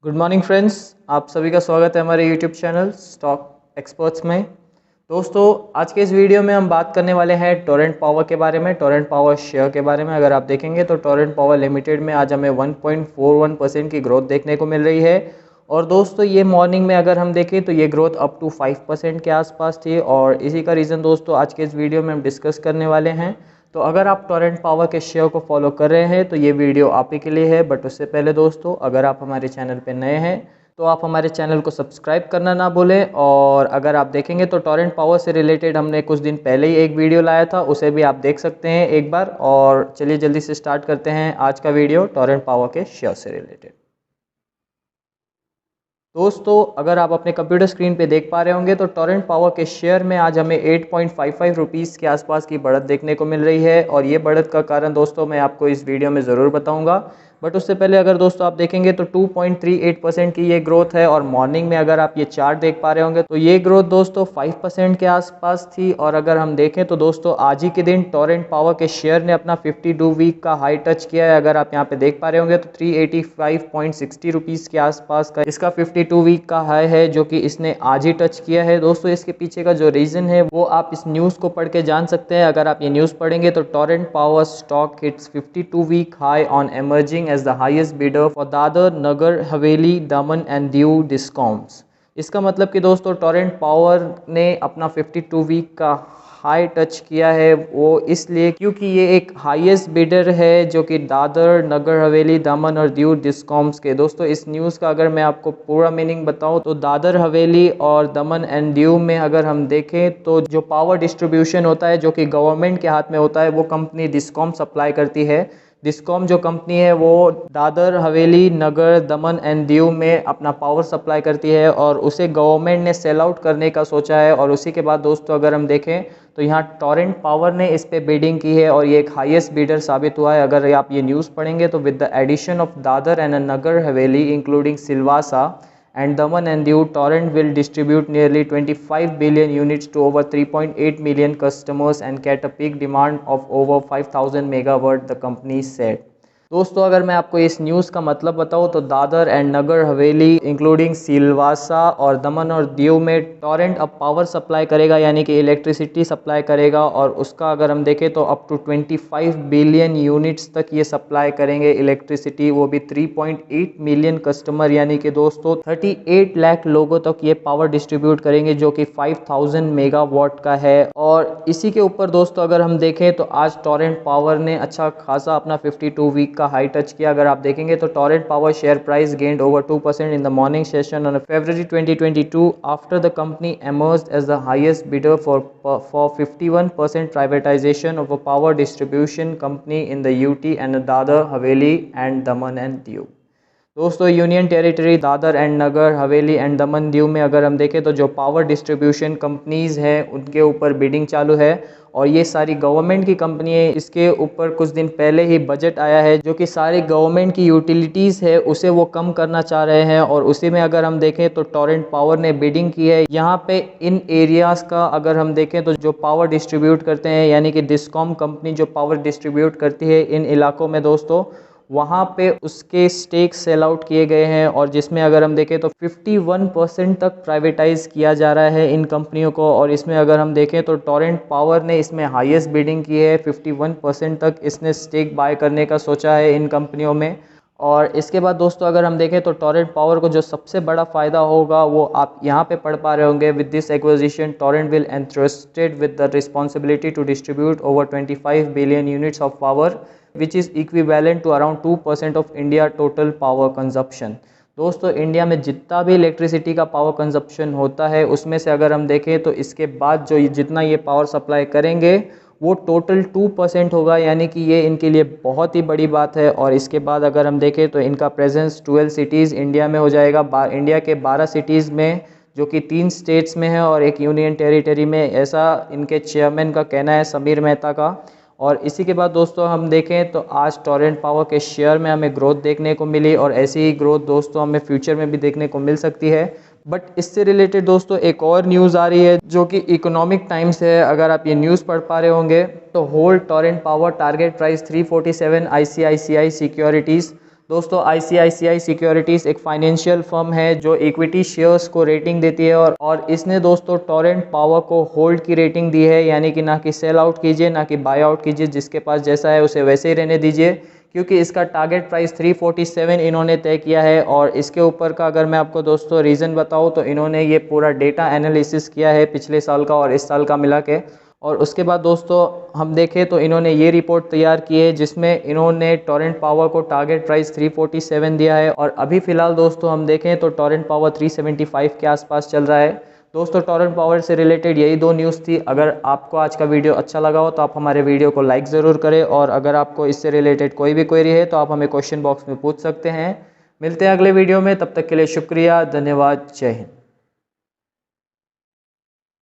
Good morning friends, आप सभी का स्वागत है हमारे यूट्यूब चैनल स्टॉक एक्सपर्ट्स में। दोस्तों, आज के इस वीडियो में हम बात करने वाले हैं टोरेंट पावर के बारे में, टोरेंट पावर शेयर के बारे में। अगर आप देखेंगे तो टोरेंट पावर लिमिटेड में आज हमें 1.41% की ग्रोथ देखने को मिल रही है। और दोस्तों, ये मॉर्निंग में अगर हम देखें तो ये ग्रोथ अप टू 5% के आसपास थी और इसी का रीज़न दोस्तों आज के इस वीडियो में हम डिस्कस करने वाले हैं। तो अगर आप टोरेंट पावर के शेयर को फॉलो कर रहे हैं तो ये वीडियो आप ही के लिए है। बट उससे पहले दोस्तों, अगर आप हमारे चैनल पे नए हैं तो आप हमारे चैनल को सब्सक्राइब करना ना भूलें। और अगर आप देखेंगे तो टोरेंट पावर से रिलेटेड हमने कुछ दिन पहले ही एक वीडियो लाया था, उसे भी आप देख सकते हैं एक बार। और चलिए जल्दी से स्टार्ट करते हैं आज का वीडियो टोरेंट पावर के शेयर से रिलेटेड। दोस्तों, अगर आप अपने कंप्यूटर स्क्रीन पे देख पा रहे होंगे तो टोरेंट पावर के शेयर में आज हमें 8.55 रुपीज़ के आसपास की बढ़त देखने को मिल रही है। और ये बढ़त का कारण दोस्तों मैं आपको इस वीडियो में ज़रूर बताऊंगा। बट उससे पहले अगर दोस्तों आप देखेंगे तो 2.38% की ये ग्रोथ है। और मॉर्निंग में अगर आप ये चार्ट देख पा रहे होंगे तो ये ग्रोथ दोस्तों 5% के आसपास थी। और अगर हम देखें तो दोस्तों आज ही के दिन टोरेंट पावर के शेयर ने अपना 52 वीक का हाई टच किया है। अगर आप यहाँ पे देख पा रहे होंगे तो 385.60 रुपीज़ के आसपास का इसका 52 वीक का हाई है, जो कि इसने आज ही टच किया है। दोस्तों, इसके पीछे का जो रीज़न है वो आप इस न्यूज़ को पढ़ के जान सकते हैं। अगर आप ये न्यूज़ पढ़ेंगे तो Torrent Power stock hits 52 week high on emerging as the highest bidder for Dadra Nagar Haveli Daman and Diu discoms. इसका मतलब कि दोस्तों टोरेंट पावर ने अपना 52 वीक का हाई टच किया है, वो इसलिए क्योंकि ये एक हाईएस्ट बिडर है जो कि दादर नगर हवेली दमन और दीव डिस्कॉम्स के। दोस्तों, इस न्यूज़ का अगर मैं आपको पूरा मीनिंग बताऊं तो दादर हवेली और दमन एंड दीव में अगर हम देखें तो जो पावर डिस्ट्रीब्यूशन होता है जो कि गवर्नमेंट के हाथ में होता है वो कंपनी डिस्कॉम सप्लाई करती है। डिस्कॉम जो कंपनी है वो दादर हवेली नगर दमन एंड दीव में अपना पावर सप्लाई करती है और उसे गवर्नमेंट ने सेल आउट करने का सोचा है। और उसी के बाद दोस्तों अगर हम देखें तो यहाँ टोरेंट पावर ने इस पे बिडिंग की है और ये एक हाईएस्ट बिडर साबित हुआ है। अगर आप ये न्यूज़ पढ़ेंगे तो with the addition of Dadra and Nagar Haveli including Silvassa and Daman and Diu, Torrent will distribute nearly 25 billion units to over 3.8 million customers and get a peak demand of over 5,000 megawatt, the company said. दोस्तों, अगर मैं आपको इस news का मतलब बताऊं तो Dadar and Nagar Haveli including Silvassa और दमन और दीव में टोरेंट अब पावर सप्लाई करेगा, यानी कि इलेक्ट्रिसिटी सप्लाई करेगा। और उसका अगर हम देखें तो अप टू 25 बिलियन यूनिट्स तक ये सप्लाई करेंगे इलेक्ट्रिसिटी, वो भी 3.8 मिलियन कस्टमर यानी कि दोस्तों 38 लाख लोगों तक ये पावर डिस्ट्रीब्यूट करेंगे, जो कि 5000 मेगावाट का है। और इसी के ऊपर दोस्तों अगर हम देखें तो आज टोरेंट पावर ने अच्छा खासा अपना 52 वीक का हाई टच किया। अगर आप देखेंगे तो Torrent power share price gained over 2% in the morning session on February 2022 after the company emerged as the highest bidder for 51% privatization of a power distribution company in the UT and Dadar Haveli and Daman and Diu। दोस्तों, union territory Dadar and Nagar Haveli and Daman Diu में अगर हम देखें तो जो power distribution companies हैं उनके ऊपर बिडिंग चालू है और ये सारी गवर्नमेंट की कंपनी है। इसके ऊपर कुछ दिन पहले ही बजट आया है जो कि सारी गवर्नमेंट की यूटिलिटीज़ है उसे वो कम करना चाह रहे हैं। और उसी में अगर हम देखें तो टोरेंट पावर ने बिडिंग की है यहाँ पे इन एरियाज़ का। अगर हम देखें तो जो पावर डिस्ट्रीब्यूट करते हैं यानी कि डिस्कॉम कंपनी जो पावर डिस्ट्रीब्यूट करती है इन इलाकों में दोस्तों, वहाँ पे उसके स्टेक सेल आउट किए गए हैं। और जिसमें अगर हम देखें तो 51% तक प्राइवेटाइज किया जा रहा है इन कंपनियों को। और इसमें अगर हम देखें तो टोरेंट पावर ने इसमें हाईएस्ट बिडिंग की है, 51% तक इसने स्टेक बाय करने का सोचा है इन कंपनियों में। और इसके बाद दोस्तों अगर हम देखें तो टोरेंट पावर को जो सबसे बड़ा फ़ायदा होगा वो आप यहाँ पे पढ़ पा रहे होंगे। With this acquisition Torrent will entrusted with the responsibility to distribute over 25 billion units of power which is equivalent to around 2% of India total power consumption. दोस्तों, इंडिया में जितना भी इलेक्ट्रिसिटी का पावर कंजप्शन होता है उसमें से अगर हम देखें तो इसके बाद जो जितना ये पावर सप्लाई करेंगे वो टोटल 2% होगा, यानी कि ये इनके लिए बहुत ही बड़ी बात है। और इसके बाद अगर हम देखें तो इनका प्रेजेंस 12 सिटीज़ इंडिया में हो जाएगा। इंडिया के 12 सिटीज़ में जो कि 3 स्टेट्स में है और एक यूनियन टेरिटरी में, ऐसा इनके चेयरमैन का कहना है समीर मेहता का। और इसी के बाद दोस्तों हम देखें तो आज टोरेंट पावर के शेयर में हमें ग्रोथ देखने को मिली और ऐसी ही ग्रोथ दोस्तों हमें फ्यूचर में भी देखने को मिल सकती है। बट इससे रिलेटेड दोस्तों एक और न्यूज़ आ रही है जो कि इकोनॉमिक टाइम्स है। अगर आप ये न्यूज़ पढ़ पा रहे होंगे तो hold Torrent power target price 347 ICICI securities. दोस्तों ICICI सिक्योरिटीज़ एक फाइनेंशियल फर्म है जो इक्विटी शेयर्स को रेटिंग देती है और इसने दोस्तों टोरेंट पावर को होल्ड की रेटिंग दी है, यानी कि ना कि सेल आउट कीजिए ना कि बाय आउट कीजिए, जिसके पास जैसा है उसे वैसे ही रहने दीजिए, क्योंकि इसका टारगेट प्राइस 347 इन्होंने तय किया है। और इसके ऊपर का अगर मैं आपको दोस्तों रीज़न बताऊँ तो इन्होंने ये पूरा डेटा एनालिसिस किया है पिछले साल का और इस साल का मिला के। और उसके बाद दोस्तों हम देखें तो इन्होंने ये रिपोर्ट तैयार की है जिसमें इन्होंने टोरेंट पावर को टारगेट प्राइस 347 दिया है और अभी फ़िलहाल दोस्तों हम देखें तो टोरेंट पावर 375 के आसपास चल रहा है। दोस्तों टोरेंट पावर से रिलेटेड यही दो न्यूज़ थी। अगर आपको आज का वीडियो अच्छा लगा हो तो आप हमारे वीडियो को लाइक ज़रूर करें और अगर आपको इससे रिलेटेड कोई भी क्वेरी है तो आप हमें क्वेश्चन बॉक्स में पूछ सकते हैं। मिलते हैं अगले वीडियो में, तब तक के लिए शुक्रिया, धन्यवाद, जय हिंद।